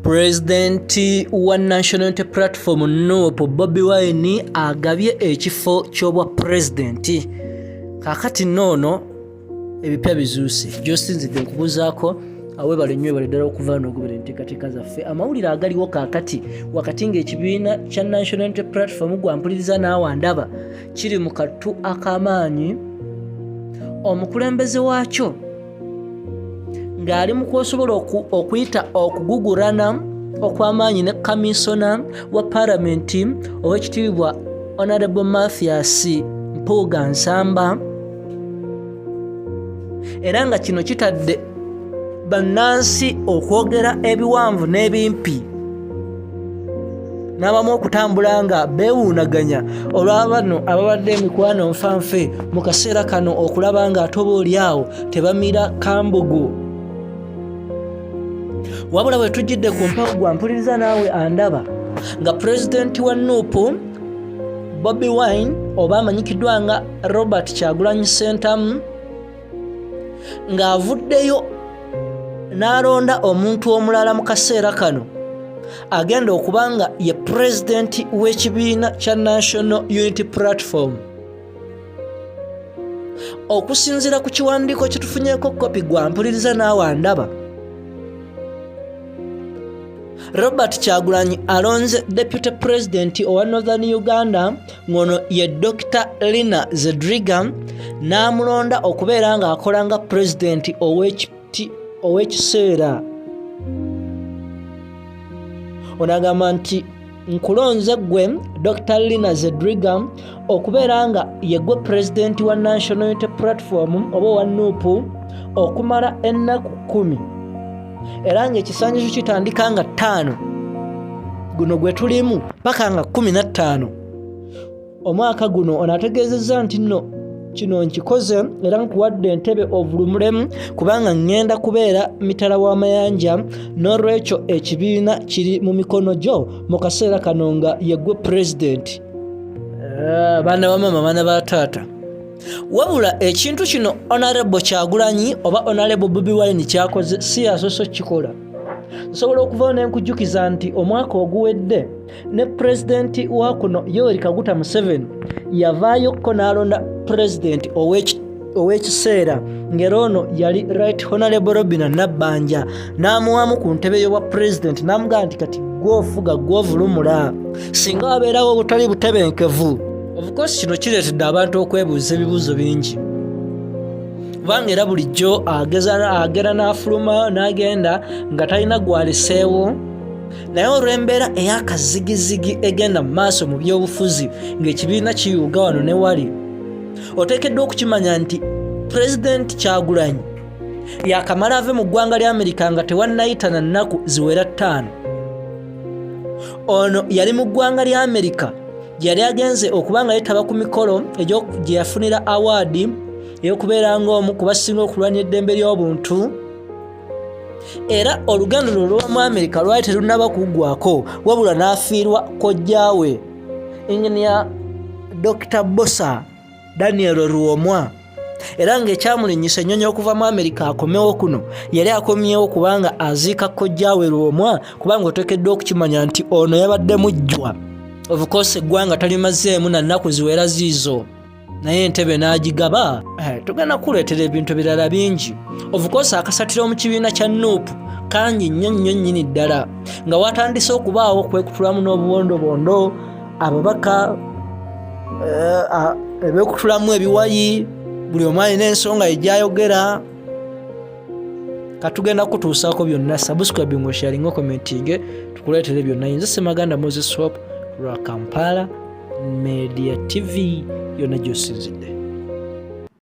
Pulezidenti wa National Unity Platform NUP Bobi Wine agabye ekifo ky'obwa pulezidenti. Kakati noono ebipya bizuuse gy'osinzidde nkubuzaako awebale nnyo ebale ddala okuva n'ogobera enteekateeka zaffe. Amawulire agaliwo kaakati wakati ng'ekibiina kya National Unity Platform gwampuliriza naawe ndaba kiri mu kattu ak'amaanyi, omukulembeze waakyo ng'ali mu kwosobola okuyita okugugurana okw'amaanyi ne kamisona wa paalamenti ow'ekitiibwa Honorable Mathias Mpuuga Nsamba, era nga kino kitadde bannansi okwogera ebiwanvu n'ebimpi n'abamu okutambula nga beewuunaganya olw'abano ababadde emikwano nfanfe mu kaseera kano okulaba nga ate oboolyawo tebamira kambugu. Wabula bwe tujjidde ku mpawu gwampuliriza naawe andaba nga pulezidenti wa NUP Bobi Wine oba amanyikiddwa nga Robert Kyagulanyi Ssentamu ng'avuddeyo n'alonda omuntu omulala mu kaseera kano agenda okuba nga ye pulezidenti w'ekibiina kya National Unity Platform. Okusinziira ku kiwandiiko kye tufunyeeko kopi gwampuliriza naawe andaba, Robert Kyagulanyi Alonze Deputy President owa Northern Uganda ngono ye Dr. Lina Zedriga n'amulonda okubeera ng'akola nga President ow'ekiseera. Onagamba nti nkulonze gwe Dr. Lina Zedriga okubeera nga ye gwe President wa National Unity Platform oba wa NUP okumala ennaku 10. Era ng'ekisanyizo kitandika nga 5 guno gwe tulimu paka nga 15 omwaka guno. Onategeezezza nti nno kino nkikoze era nkuwadde Entebbe ovulumulemu kubanga ngenda kubeera mitala w'amayanja, n'olwekyo ekibiina kiri mu mikono gyo mu kaseera kano nga yeggwe pulezidenti. Baana bamama baana ba taata, wabula ekintu kino Honorable Kyagulanyi oba Honorable Bobi Wine kyakoze si yasoso kikola. Nsobola okuvaho n'enkujjukiza nti omwaka oguwedde ne pulezidenti wa kuno Yoweri Kaguta Museveni yavaayokko n'alonda pulezidenti ow'ekiseera ng'era ono yali Right Honorable Robinah Nabbanja, n'amuwamu ku ntebe y'obwa pulezidenti n'amugamba nti kati gw'ofuga gw'ovulumula singa wabeerawo obutali butebenkevu. Of course kino kireetedde abantu okwebuuza ebibuuzo bingi, kubanga era bulijjo agera n'afuluma n'agenda nga talina gwaleseewo. Naye olw'embeera ey'akazigizigi egenda mu maaso mu byobufuzi ng'ekibiina kiyuuga wano ne wali, oteekeddwa okukimanya nti pulezidenti Kyagulanyi yakamala ave mu ggwanga lya Amerika nga tewannayita na nnaku ziwera 5. Ono yali mu ggwanga lya Amerika yali agenze okuba nga yeetaba ku mikolo gye yafunira awaadi ey'okubeera ng'omu ku basinga okulwanya eddembe ly'obuntu. Era olugendo luno lw'omu Amerika lwali terunnaba kuggwako, wabula n'afiirwa kojjaawe Engineer Dr. Bosa Daniel Ruomwa. Era ng'ekyamulinnyisa ennyonyi okuva mu Amerika akomewo kuno yali akomyewo kubanga aziika kojjaawe Ruomwa, kubanga oteekeddwa okukimanya nti ono yabadde mujjwa. Of course eggwanga talimazeemu na nnaku ziwera ziizo, naye Entebbe n'agigaba. Tugenda kuleetera ebintu birala bingi. Of course akasatiro mu kibiina kya NUP kangi nnyo nnyini ddala, nga watandise okubaawo okwekutulamu n'obuwondobondo, ababaka ebeekutulamu ebiwayi, buli omu alina ensonga egyayogera. Katugenda kutuusaako byonna. Subscribe ngo sharing commenting tukuleetere byonna. Nze Ssemaganda Moses Hope lwa Kampala Media TV yonna gy'osinzidde.